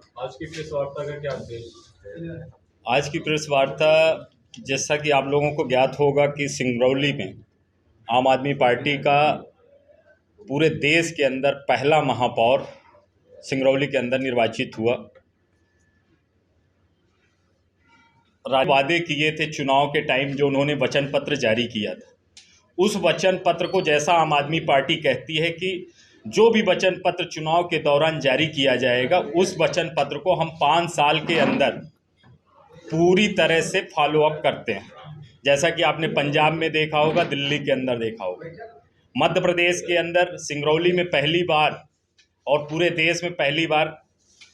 आज की प्रेस वार्ता का क्या उद्देश्य है? आज की प्रेस वार्ता, जैसा कि आप लोगों को ज्ञात होगा कि सिंगरौली में आम आदमी पार्टी का पूरे देश के अंदर पहला महापौर सिंगरौली के अंदर निर्वाचित हुआ। वादे किए थे चुनाव के टाइम, जो उन्होंने वचन पत्र जारी किया था, उस वचन पत्र को जैसा आम आदमी पार्टी कहती है कि जो भी वचन पत्र चुनाव के दौरान जारी किया जाएगा, उस वचन पत्र को हम 5 साल के अंदर पूरी तरह से फॉलो अप करते हैं। जैसा कि आपने पंजाब में देखा होगा, दिल्ली के अंदर देखा होगा, मध्य प्रदेश के अंदर सिंगरौली में पहली बार और पूरे देश में पहली बार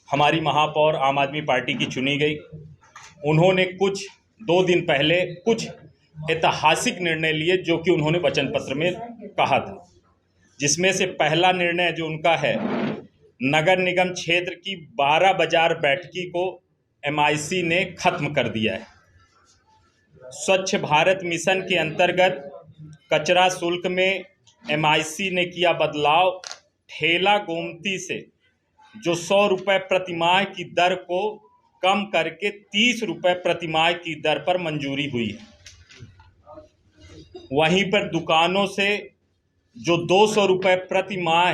हमारी महापौर आम आदमी पार्टी की चुनी गई। उन्होंने कुछ 2 दिन पहले कुछ ऐतिहासिक निर्णय लिए, जो कि उन्होंने वचन पत्र में कहा था, जिसमें से पहला निर्णय जो उनका है, नगर निगम क्षेत्र की 12 बाजार बैठकी को MIC ने खत्म कर दिया है। स्वच्छ भारत मिशन के अंतर्गत कचरा शुल्क में MIC ने किया बदलाव। ठेला गोमती से जो 100 रुपये प्रतिमाह की दर को कम करके 30 रुपये प्रतिमाह की दर पर मंजूरी हुई है। वहीं पर दुकानों से जो 200 रुपये प्रतिमाह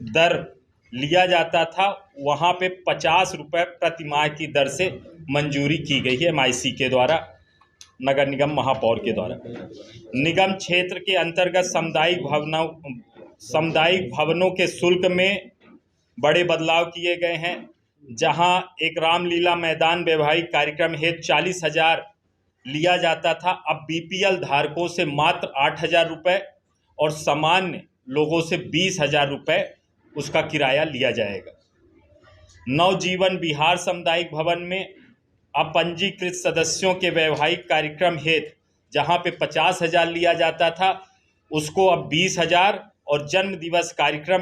दर लिया जाता था, वहाँ पे 50 रुपये प्रतिमाह की दर से मंजूरी की गई है MIC के द्वारा, नगर निगम महापौर के द्वारा। निगम क्षेत्र के अंतर्गत सामुदायिक भवनों के शुल्क में बड़े बदलाव किए गए हैं। जहां एक रामलीला मैदान वैवाहिक कार्यक्रम हेतु 40,000 लिया जाता था, अब BPL धारकों से मात्र 8,000 रुपये और सामान्य लोगों से 20,000 रुपये उसका किराया लिया जाएगा। नवजीवन विहार सामुदायिक भवन में अपंजीकृत सदस्यों के वैवाहिक कार्यक्रम हेतु जहां पे 50,000 लिया जाता था, उसको अब 20,000, और जन्म दिवस कार्यक्रम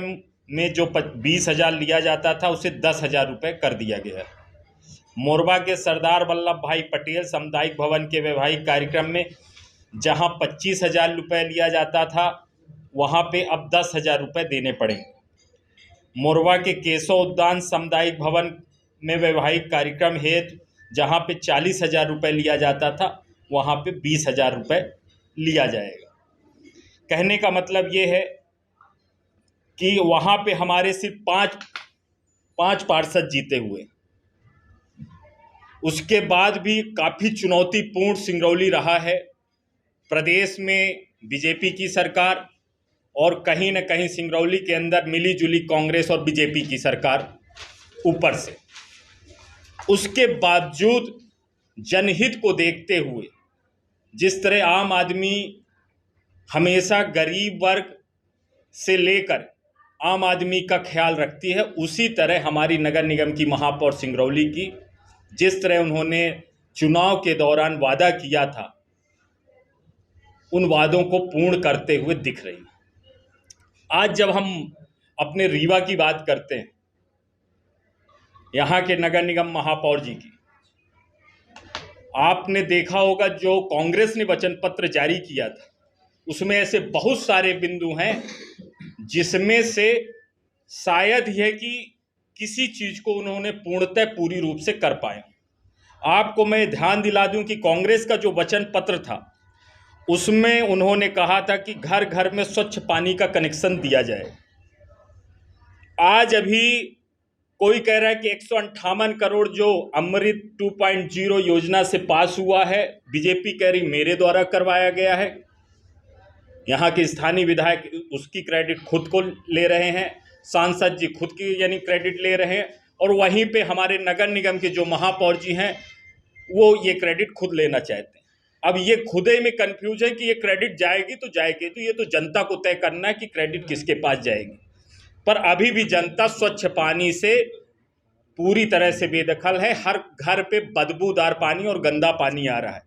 में जो 20,000 लिया जाता था, उसे 10,000 रुपये कर दिया गया है। मोरबा के सरदार वल्लभ भाई पटेल सामुदायिक भवन के वैवाहिक कार्यक्रम में जहां 25,000 रुपये लिया जाता था, वहां पे अब 10,000 रुपये देने पड़ेंगे। मोरबा के केशव उद्यान सामुदायिक भवन में वैवाहिक कार्यक्रम हेतु जहां पे 40,000 रुपये लिया जाता था, वहां पे 20,000 रुपये लिया जाएगा। कहने का मतलब ये है कि वहां पे हमारे सिर्फ पांच पार्षद जीते हुए, उसके बाद भी काफ़ी चुनौतीपूर्ण सिंगरौली रहा है। प्रदेश में बीजेपी की सरकार और कहीं न कहीं सिंगरौली के अंदर मिलीजुली कांग्रेस और बीजेपी की सरकार ऊपर से। उसके बावजूद जनहित को देखते हुए जिस तरह आम आदमी हमेशा गरीब वर्ग से लेकर आम आदमी का ख्याल रखती है, उसी तरह हमारी नगर निगम की महापौर सिंगरौली की जिस तरह उन्होंने चुनाव के दौरान वादा किया था, उन वादों को पूर्ण करते हुए दिख रही है। आज जब हम अपने रीवा की बात करते हैं, यहाँ के नगर निगम महापौर जी की, आपने देखा होगा जो कांग्रेस ने वचन पत्र जारी किया था, उसमें ऐसे बहुत सारे बिंदु हैं जिसमें से शायद यह कि किसी चीज को उन्होंने पूर्णतः पूरी रूप से कर पाया। आपको मैं ध्यान दिला दूं कि कांग्रेस का जो वचन पत्र था, उसमें उन्होंने कहा था कि घर घर में स्वच्छ पानी का कनेक्शन दिया जाए। आज अभी कोई कह रहा है कि 158 करोड़ जो अमृत 2.0 योजना से पास हुआ है, बीजेपी कह रही मेरे द्वारा करवाया गया है। यहाँ के स्थानीय विधायक उसकी क्रेडिट खुद को ले रहे हैं, सांसद जी खुद की यानी क्रेडिट ले रहे हैं, और वहीं पे हमारे नगर निगम के जो महापौर जी हैं वो ये क्रेडिट खुद लेना चाहते हैं। अब ये खुद ही में कंफ्यूज है कि ये क्रेडिट जाएगी तो जाएगी, तो ये तो जनता को तय करना है कि क्रेडिट किसके पास जाएगी। पर अभी भी जनता स्वच्छ पानी से पूरी तरह से बेदखल है। हर घर पे बदबूदार पानी और गंदा पानी आ रहा है।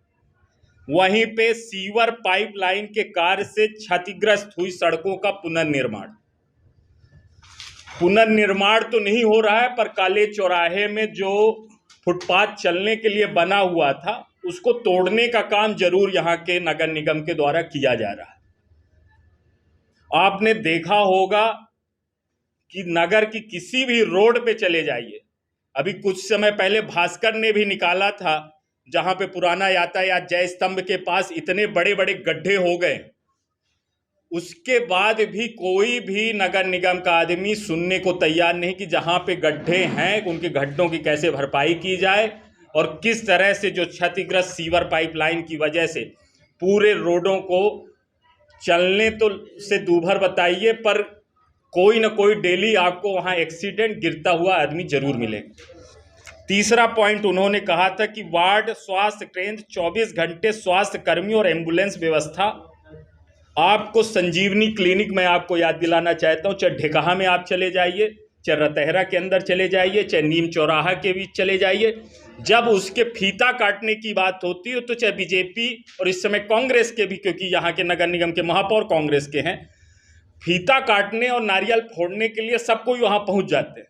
वहीं पे सीवर पाइपलाइन के कार्य से क्षतिग्रस्त हुई सड़कों का पुनर्निर्माण तो नहीं हो रहा है, पर काले चौराहे में जो फुटपाथ चलने के लिए बना हुआ था, उसको तोड़ने का काम जरूर यहाँ के नगर निगम के द्वारा किया जा रहा है। आपने देखा होगा कि नगर की किसी भी रोड पे चले जाइए, अभी कुछ समय पहले भास्कर ने भी निकाला था, जहां पे पुराना यातायात जय स्तंभ के पास इतने बड़े बड़े गड्ढे हो गए, उसके बाद भी कोई भी नगर निगम का आदमी सुनने को तैयार नहीं कि जहां पे गड्ढे हैं उनके गड्ढों की कैसे भरपाई की जाए, और किस तरह से जो क्षतिग्रस्त सीवर पाइपलाइन की वजह से पूरे रोडों को चलने तो से दूभर बताइए, पर कोई ना कोई डेली आपको वहां एक्सीडेंट गिरता हुआ आदमी जरूर मिलेगा। तीसरा पॉइंट उन्होंने कहा था कि वार्ड स्वास्थ्य केंद्र 24 घंटे स्वास्थ्य कर्मी और एम्बुलेंस व्यवस्था। आपको संजीवनी क्लिनिक में आपको याद दिलाना चाहता हूं, चाहे ढेकहा में आप चले जाइए, चाहे रतहरा के अंदर चले जाइए, चाहे नीम चौराहा के बीच चले जाइए, जब उसके फीता काटने की बात होती है तो चाहे बीजेपी और इस समय कांग्रेस के भी, क्योंकि यहाँ के नगर निगम के महापौर कांग्रेस के हैं, फीता काटने और नारियल फोड़ने के लिए सब कोई वहां पहुंच जाते हैं।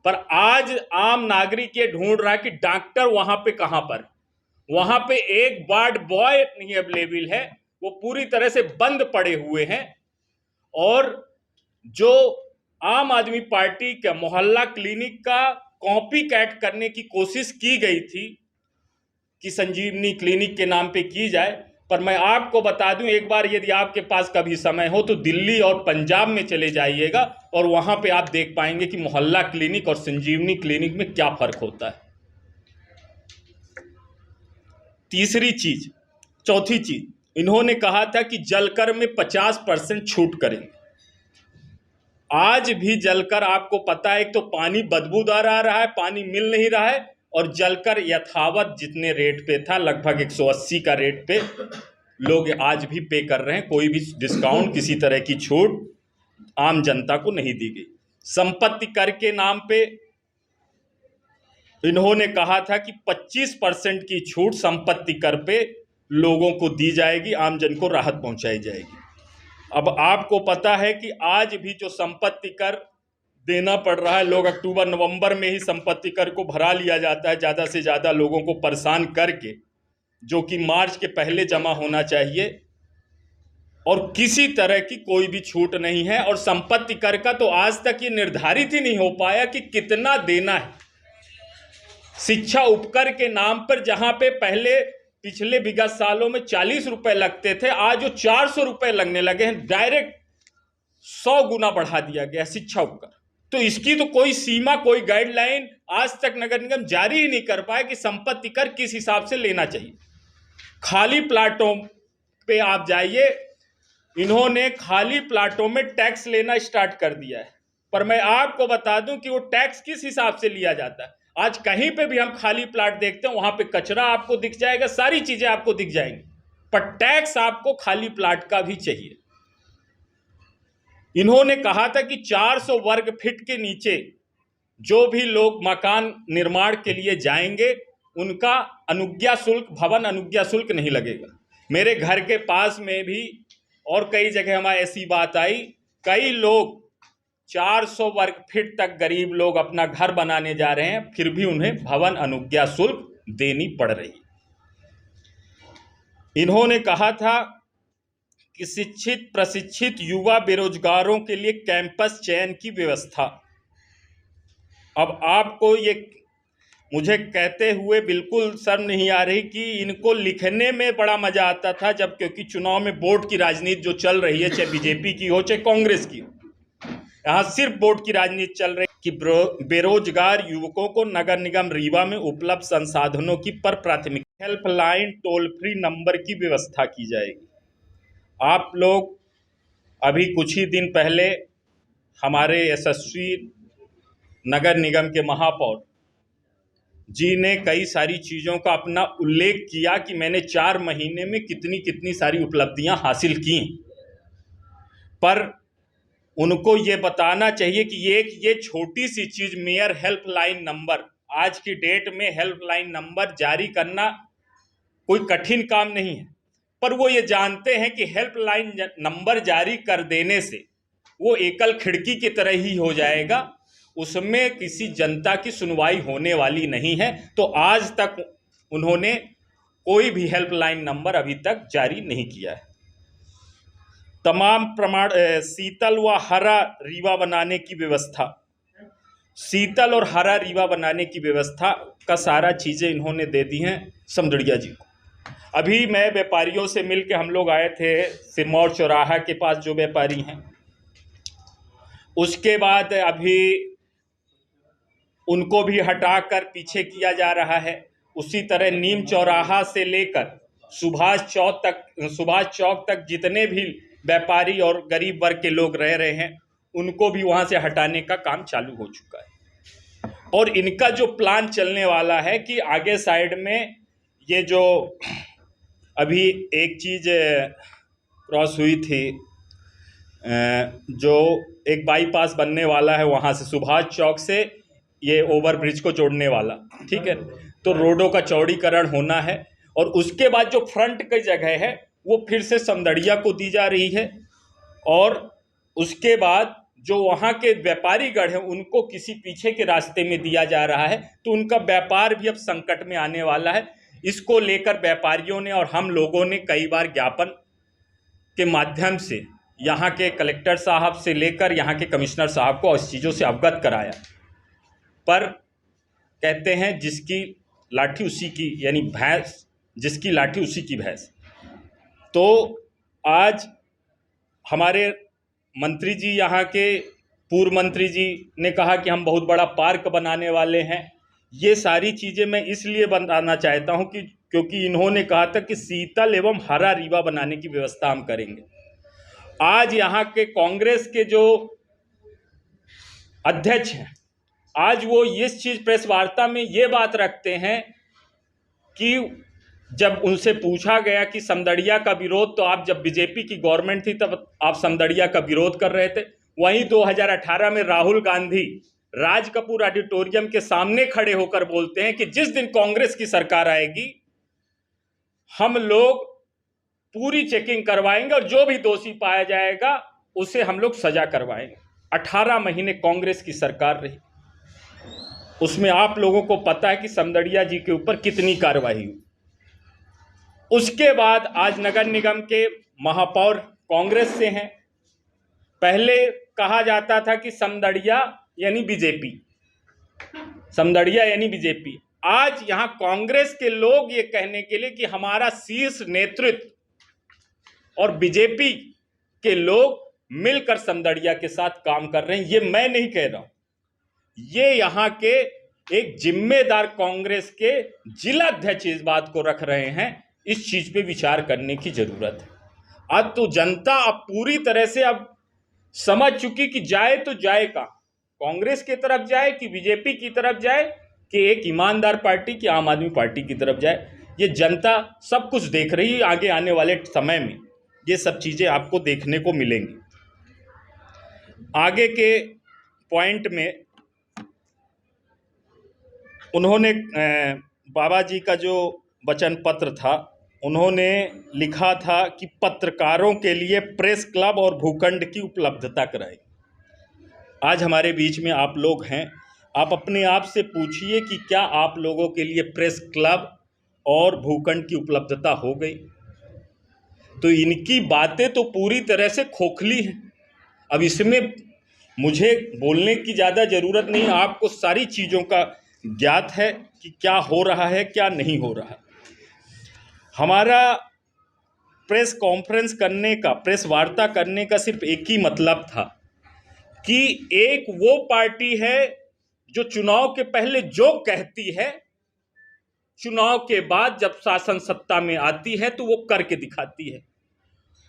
पर आज आम नागरिक ये ढूंढ रहा है कि डॉक्टर वहां पे कहां पर, वहां पे एक वार्ड बॉय नहीं अवेलेबल है, वो पूरी तरह से बंद पड़े हुए हैं। और जो आम आदमी पार्टी का मोहल्ला क्लिनिक का कॉपी कैट करने की कोशिश की गई थी कि संजीवनी क्लिनिक के नाम पे की जाए, पर मैं आपको बता दूं, एक बार यदि आपके पास कभी समय हो तो दिल्ली और पंजाब में चले जाइएगा और वहां पे आप देख पाएंगे कि मोहल्ला क्लिनिक और संजीवनी क्लिनिक में क्या फर्क होता है। चौथी चीज इन्होंने कहा था कि जलकर में 50% छूट करेंगे। आज भी जलकर आपको पता है, एक तो पानी बदबूदार आ रहा है, पानी मिल नहीं रहा है, और जलकर यथावत जितने रेट पे था लगभग 180 का रेट पे लोग आज भी पे कर रहे हैं। कोई भी डिस्काउंट, किसी तरह की छूट आम जनता को नहीं दी गई। संपत्ति कर के नाम पे इन्होंने कहा था कि 25% की छूट संपत्ति कर पे लोगों को दी जाएगी, आमजन को राहत पहुंचाई जाएगी। अब आपको पता है कि आज भी जो संपत्ति कर देना पड़ रहा है, लोग अक्टूबर नवंबर में ही संपत्ति कर को भरा लिया जाता है, ज़्यादा से ज़्यादा लोगों को परेशान करके, जो कि मार्च के पहले जमा होना चाहिए, और किसी तरह की कोई भी छूट नहीं है। और संपत्ति कर का तो आज तक ये निर्धारित ही नहीं हो पाया कि कितना देना है। शिक्षा उपकर के नाम पर जहां पे पहले पिछले विगत सालों में 40 रुपए लगते थे, आज वो 400 रुपए लगने लगे हैं। डायरेक्ट 100 गुना बढ़ा दिया गया शिक्षा उपकर। तो इसकी तो कोई सीमा, कोई गाइडलाइन आज तक नगर निगम जारी ही नहीं कर पाया कि संपत्ति कर किस हिसाब से लेना चाहिए। खाली प्लाटों पे आप जाइए, इन्होंने खाली प्लाटों में टैक्स लेना स्टार्ट कर दिया है। पर मैं आपको बता दूं कि वो टैक्स किस हिसाब से लिया जाता है। आज कहीं पे भी हम खाली प्लाट देखते हैं, वहां पे कचरा आपको दिख जाएगा, सारी चीजें आपको दिख जाएंगी, पर टैक्स आपको खाली प्लाट का भी चाहिए। इन्होंने कहा था कि 400 वर्ग फीट के नीचे जो भी लोग मकान निर्माण के लिए जाएंगे, उनका अनुज्ञा शुल्क, भवन अनुज्ञा शुल्क नहीं लगेगा। मेरे घर के पास में भी और कई जगह हमारी ऐसी बात आई, कई लोग 400 वर्ग फीट तक गरीब लोग अपना घर बनाने जा रहे हैं, फिर भी उन्हें भवन अनुज्ञा शुल्क देनी पड़ रही है। इन्होंने कहा था कि शिक्षित प्रशिक्षित युवा बेरोजगारों के लिए कैंपस चयन की व्यवस्था। अब आपको ये मुझे कहते हुए बिल्कुल शर्म नहीं आ रही कि इनको लिखने में बड़ा मजा आता था जब, क्योंकि चुनाव में वोट की राजनीति जो चल रही है, चाहे बीजेपी की हो चाहे कांग्रेस की हो, यहाँ सिर्फ वोट की राजनीति चल रही है कि बेरोजगार युवकों को नगर निगम रीवा में उपलब्ध संसाधनों की पर प्राथमिकता, हेल्पलाइन टोल फ्री नंबर की व्यवस्था की जाएगी। आप लोग अभी कुछ ही दिन पहले हमारे यशस्वी नगर निगम के महापौर जी ने कई सारी चीज़ों का अपना उल्लेख किया कि मैंने 4 महीने में कितनी कितनी सारी उपलब्धियां हासिल की, पर उनको ये बताना चाहिए कि ये छोटी सी चीज़ मेयर हेल्पलाइन नंबर, आज की डेट में हेल्पलाइन नंबर जारी करना कोई कठिन काम नहीं है, पर वो ये जानते हैं कि हेल्पलाइन नंबर जारी कर देने से वो एकल खिड़की की तरह ही हो जाएगा, उसमें किसी जनता की सुनवाई होने वाली नहीं है। तो आज तक उन्होंने कोई भी हेल्पलाइन नंबर अभी तक जारी नहीं किया है। तमाम प्रमाण शीतल व हरा रीवा बनाने की व्यवस्था, शीतल और हरा रीवा बनाने की व्यवस्था का सारा चीज़ें इन्होंने दे दी हैं समदड़िया जी को। अभी मैं व्यापारियों से मिल के हम लोग आए थे सिरमौर चौराहा के पास जो व्यापारी हैं, उसके बाद अभी उनको भी हटाकर पीछे किया जा रहा है। उसी तरह नीम चौराहा से लेकर सुभाष चौक तक जितने भी व्यापारी और गरीब वर्ग के लोग रह रहे हैं उनको भी वहाँ से हटाने का काम चालू हो चुका है। और इनका जो प्लान चलने वाला है कि आगे साइड में ये जो अभी एक चीज़ क्रॉस हुई थी, जो एक बाईपास बनने वाला है वहाँ से सुभाष चौक से ये ओवरब्रिज को जोड़ने वाला, ठीक है, तो रोडों का चौड़ीकरण होना है। और उसके बाद जो फ्रंट की जगह है वो फिर से समदड़िया को दी जा रही है। और उसके बाद जो वहाँ के व्यापारी गढ़ हैं उनको किसी पीछे के रास्ते में दिया जा रहा है, तो उनका व्यापार भी अब संकट में आने वाला है। इसको लेकर व्यापारियों ने और हम लोगों ने कई बार ज्ञापन के माध्यम से यहाँ के कलेक्टर साहब से लेकर यहाँ के कमिश्नर साहब को इस चीज़ों से अवगत कराया, पर कहते हैं जिसकी लाठी उसी की, यानी भैंस जिसकी लाठी उसी की भैंस। तो आज हमारे मंत्री जी, यहाँ के पूर्व मंत्री जी ने कहा कि हम बहुत बड़ा पार्क बनाने वाले हैं। ये सारी चीज़ें मैं इसलिए बताना चाहता हूँ कि क्योंकि इन्होंने कहा था कि शीतल एवं हरा रीवा बनाने की व्यवस्था हम करेंगे। आज यहाँ के कांग्रेस के जो अध्यक्ष हैं, आज वो इस चीज़ प्रेस वार्ता में ये बात रखते हैं कि जब उनसे पूछा गया कि समदड़िया का विरोध, तो आप जब बीजेपी की गवर्नमेंट थी तब आप समदड़िया का विरोध कर रहे थे। वहीं 2018 में राहुल गांधी राज कपूर ऑडिटोरियम के सामने खड़े होकर बोलते हैं कि जिस दिन कांग्रेस की सरकार आएगी हम लोग पूरी चेकिंग करवाएंगे और जो भी दोषी पाया जाएगा उसे हम लोग सजा करवाएंगे। 18 महीने कांग्रेस की सरकार रही, उसमें आप लोगों को पता है कि समदड़िया जी के ऊपर कितनी कार्रवाई हुई। उसके बाद आज नगर निगम के महापौर कांग्रेस से हैं। पहले कहा जाता था कि समदड़िया यानी बीजेपी, समदड़िया यानी बीजेपी। आज यहाँ कांग्रेस के लोग ये कहने के लिए कि हमारा शीर्ष नेतृत्व और बीजेपी के लोग मिलकर समदड़िया के साथ काम कर रहे हैं। ये मैं नहीं कह रहा हूं, ये यहाँ के एक जिम्मेदार कांग्रेस के जिला अध्यक्ष इस बात को रख रहे हैं। इस चीज पे विचार करने की जरूरत है। अब तो जनता अब पूरी तरह से अब समझ चुकी कि जाए तो जाए का, कांग्रेस की तरफ जाए कि बीजेपी की तरफ जाए कि एक ईमानदार पार्टी की आम आदमी पार्टी की तरफ जाए। ये जनता सब कुछ देख रही है। आगे आने वाले समय में ये सब चीजें आपको देखने को मिलेंगी। आगे के पॉइंट में उन्होंने बाबा जी का जो वचन पत्र था, उन्होंने लिखा था कि पत्रकारों के लिए प्रेस क्लब और भूखंड की उपलब्धता कराएं। आज हमारे बीच में आप लोग हैं, आप अपने आप से पूछिए कि क्या आप लोगों के लिए प्रेस क्लब और भूखंड की उपलब्धता हो गई? तो इनकी बातें तो पूरी तरह से खोखली हैं। अब इसमें मुझे बोलने की ज़्यादा ज़रूरत नहीं, आपको सारी चीज़ों का ज्ञात है कि क्या हो रहा है क्या नहीं हो रहा। हमारा प्रेस कॉन्फ्रेंस करने का, प्रेस वार्ता करने का सिर्फ एक ही मतलब था कि एक वो पार्टी है जो चुनाव के पहले जो कहती है, चुनाव के बाद जब शासन सत्ता में आती है तो वो करके दिखाती है।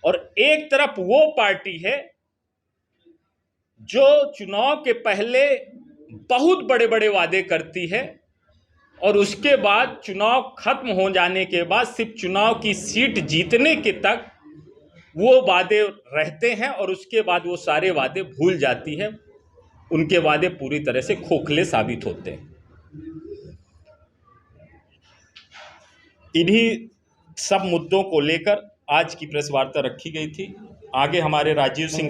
और एक तरफ वो पार्टी है जो चुनाव के पहले बहुत बड़े बड़े वादे करती है और उसके बाद चुनाव खत्म हो जाने के बाद सिर्फ चुनाव की सीट जीतने के तक वो वादे रहते हैं और उसके बाद वो सारे वादे भूल जाती है। उनके वादे पूरी तरह से खोखले साबित होते हैं। इन्हीं सब मुद्दों को लेकर आज की प्रेस वार्ता रखी गई थी। आगे हमारे राजीव सिंह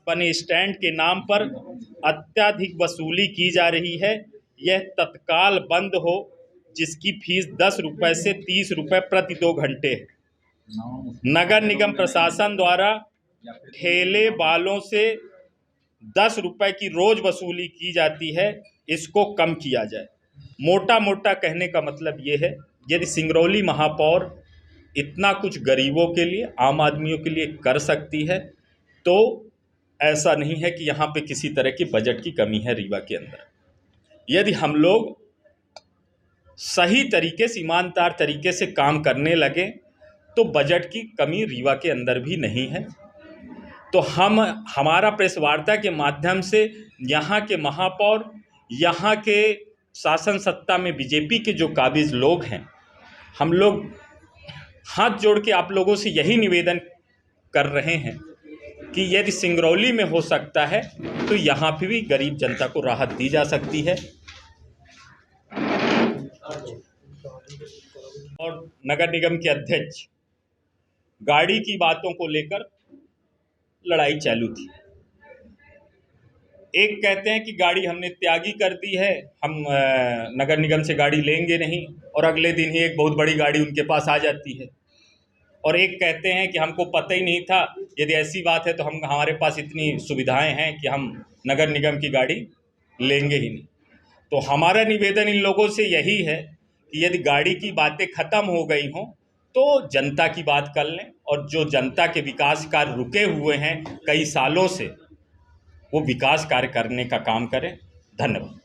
बने स्टैंड के नाम पर अत्यधिक वसूली की जा रही है, यह तत्काल बंद हो, जिसकी फीस 10 रुपये से 30 रुपये प्रति 2 घंटे है। नगर निगम प्रशासन द्वारा ठेले वालों से 10 रुपए की रोज वसूली की जाती है, इसको कम किया जाए। मोटा मोटा कहने का मतलब ये है, यदि सिंगरौली महापौर इतना कुछ गरीबों के लिए, आम आदमियों के लिए कर सकती है, तो ऐसा नहीं है कि यहाँ पे किसी तरह की बजट की कमी है रीवा के अंदर। यदि हम लोग सही तरीके से, ईमानदार तरीके से काम करने लगे तो बजट की कमी रीवा के अंदर भी नहीं है। तो हमारा प्रेस वार्ता के माध्यम से यहाँ के महापौर, यहाँ के शासन सत्ता में बीजेपी के जो काबिज लोग हैं, हम लोग हाथ जोड़ के आप लोगों से यही निवेदन कर रहे हैं कि यदि सिंगरौली में हो सकता है तो यहाँ पे भी गरीब जनता को राहत दी जा सकती है। और नगर निगम के अध्यक्ष, गाड़ी की बातों को लेकर लड़ाई चालू थी। एक कहते हैं कि गाड़ी हमने त्यागी कर दी है, हम नगर निगम से गाड़ी लेंगे नहीं, और अगले दिन ही एक बहुत बड़ी गाड़ी उनके पास आ जाती है। और एक कहते हैं कि हमको पता ही नहीं था। यदि ऐसी बात है तो हमारे पास इतनी सुविधाएं हैं कि हम नगर निगम की गाड़ी लेंगे ही नहीं। तो हमारा निवेदन इन लोगों से यही है कि यदि गाड़ी की बातें ख़त्म हो गई हों तो जनता की बात कर लें, और जो जनता के विकास कार्य रुके हुए हैं कई सालों से, वो विकास कार्य करने का काम करें। धन्यवाद।